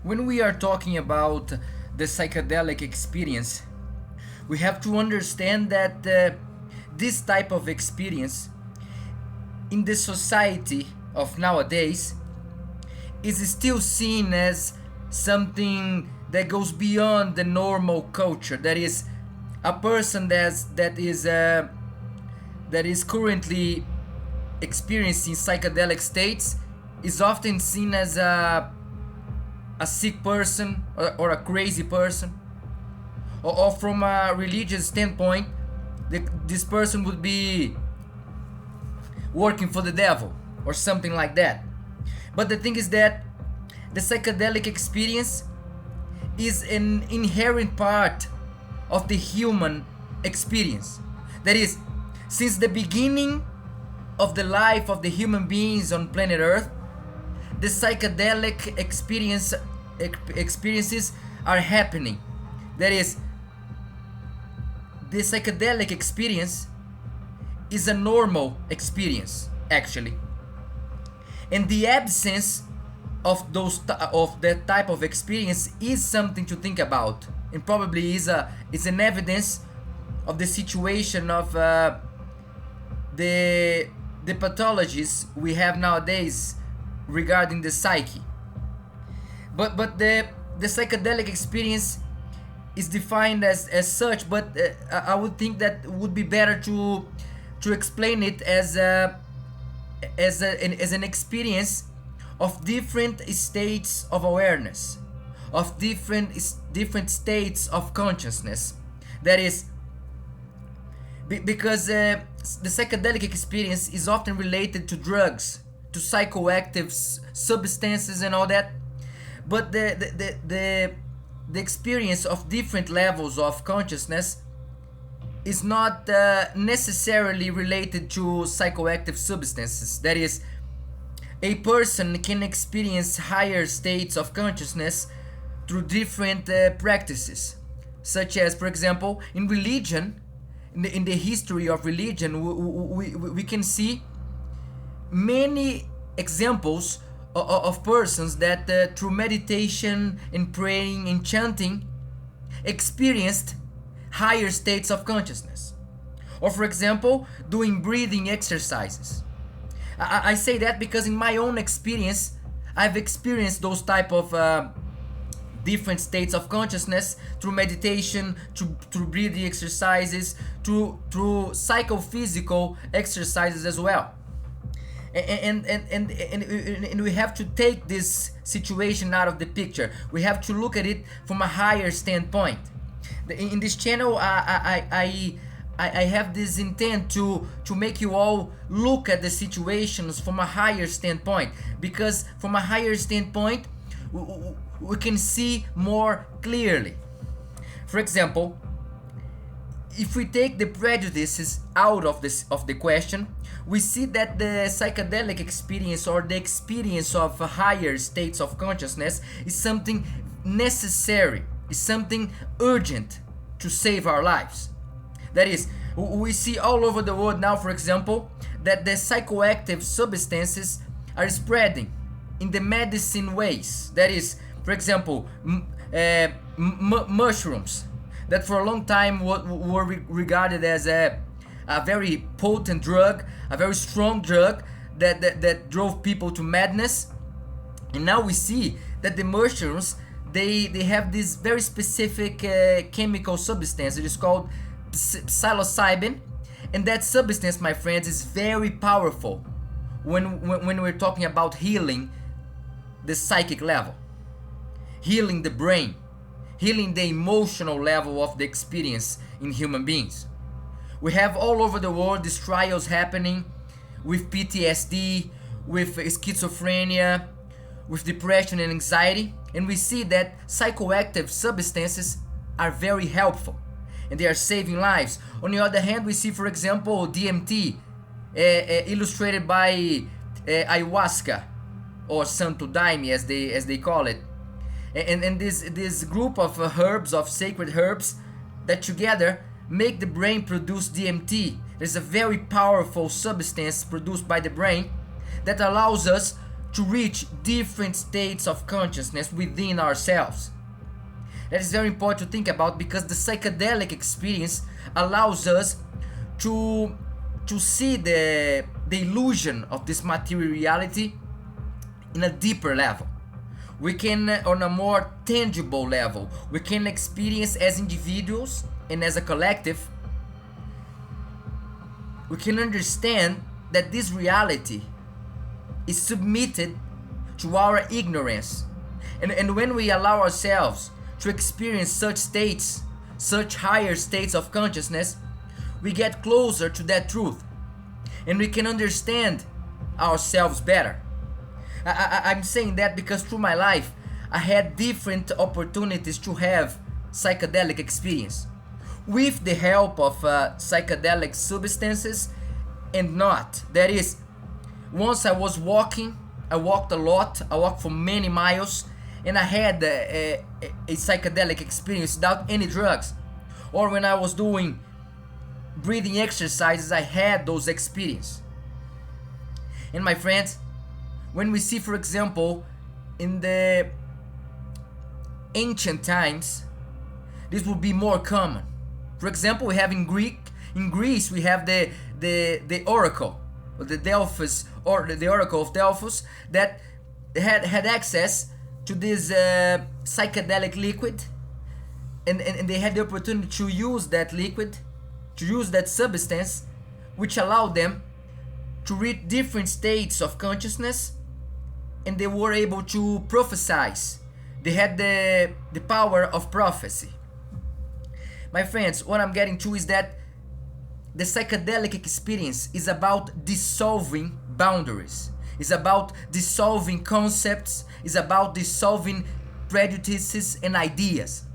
When we are talking about the psychedelic experience, we have to understand that this type of experience in the society of nowadays is still seen as something that goes beyond the normal culture. That is, a person that is currently experiencing psychedelic states is often seen as a sick person or a crazy person, or from a religious standpoint, this person would be working for the devil or something like that. But the thing is that the psychedelic experience is an inherent part of the human experience. That is, since the beginning of the life of the human beings on planet Earth, the psychedelic experiences are happening. That is, the psychedelic experience is a normal experience, actually, and the absence of that type of experience is something to think about, and probably is an evidence of the situation of the pathologies we have nowadays regarding the psyche. But the psychedelic experience is defined as such, but I would think that would be better to explain it as an experience of different states of awareness, of different states of consciousness. That is, because the psychedelic experience is often related to drugs, to psychoactive substances and all that, but the experience of different levels of consciousness is not necessarily related to psychoactive substances. That is, a person can experience higher states of consciousness through different practices, such as, for example, in religion, in the history of religion, we can see many examples of persons that through meditation and praying and chanting experienced higher states of consciousness, or for example doing breathing exercises. I say that because in my own experience I've experienced those type of different states of consciousness through meditation, through breathing exercises, through psychophysical exercises as well. And we have to take this situation out of the picture. We have to look at it from a higher standpoint. In this channel, I have this intent to make you all look at the situations from a higher standpoint, because from a higher standpoint we can see more clearly. For example, if we take the prejudices out of the question, we see that the psychedelic experience, or the experience of higher states of consciousness, is something necessary, is something urgent to save our lives. That is, we see all over the world now, for example, that the psychoactive substances are spreading in the medicine ways. That is, for example, mushrooms, that for a long time were regarded as a very potent drug, a very strong drug that drove people to madness. And now we see that the mushrooms, they have this very specific chemical substance. It is called psilocybin, and that substance, my friends, is very powerful when we're talking about healing the psychic level, healing the brain, healing the emotional level of the experience in human beings. We have all over the world these trials happening with PTSD, with schizophrenia, with depression and anxiety, and we see that psychoactive substances are very helpful and they are saving lives. On the other hand, we see, for example, DMT, illustrated by ayahuasca, or Santo Daime as they call it, and this group of herbs, of sacred herbs, that together make the brain produce DMT. There's a very powerful substance produced by the brain that allows us to reach different states of consciousness within ourselves. That is very important to think about, because the psychedelic experience allows us to see the illusion of this material reality in a deeper level. We can, on a more tangible level, we can experience as individuals and as a collective. We can understand that this reality is submitted to our ignorance. And when we allow ourselves to experience such states, such higher states of consciousness, we get closer to that truth and we can understand ourselves better. I'm saying that because through my life I had different opportunities to have psychedelic experience with the help of psychedelic substances and not. That is, once I was walking, I walked a lot, I walked for many miles, and I had a psychedelic experience without any drugs. Or when I was doing breathing exercises, I had those experiences. And my friends, when we see, for example, in the ancient times, this would be more common. For example, we have in Greece we have the oracle, or the Delphus, or the oracle of Delphus, that had access to this psychedelic liquid, and they had the opportunity to use that liquid, to use that substance, which allowed them to reach different states of consciousness, and they were able to prophesize. They had the power of prophecy. My friends, what I'm getting to is that the psychedelic experience is about dissolving boundaries. It's about dissolving concepts. It's about dissolving prejudices and ideas.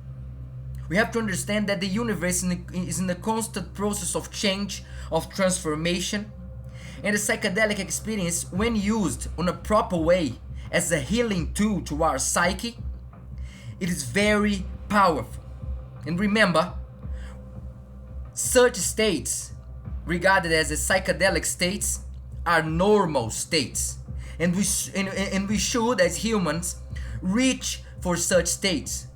We have to understand that the universe is in a constant process of change, of transformation. And the psychedelic experience, when used in a proper way as a healing tool to our psyche, it is very powerful. And remember, such states, regarded as a psychedelic states, are normal states, and we should, as humans, reach for such states,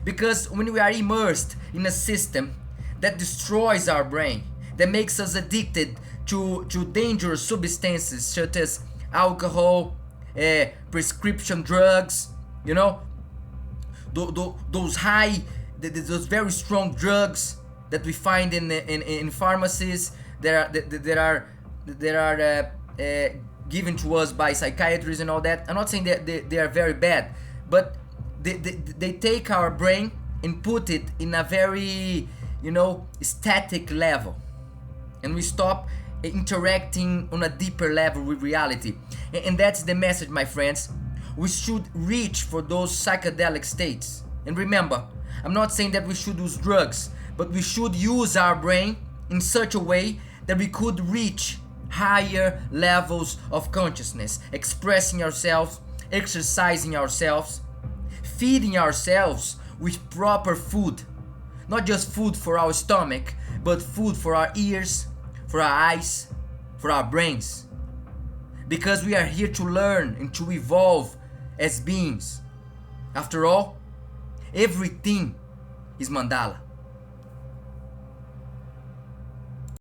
because when we are immersed in a system that destroys our brain, that makes us addicted to dangerous substances such as alcohol, prescription drugs, you know, those very strong drugs that we find in pharmacies that are given to us by psychiatrists and all that. I'm not saying that they are very bad, but they take our brain and put it in a very, static level, and we stop interacting on a deeper level with reality. And that's the message, my friends. We should reach for those psychedelic states. And remember, I'm not saying that we should use drugs, but we should use our brain in such a way that we could reach higher levels of consciousness, expressing ourselves, exercising ourselves, feeding ourselves with proper food. Not just food for our stomach, but food for our ears, for our eyes, for our brains. Because we are here to learn and to evolve as beings. After all, everything is Mandala.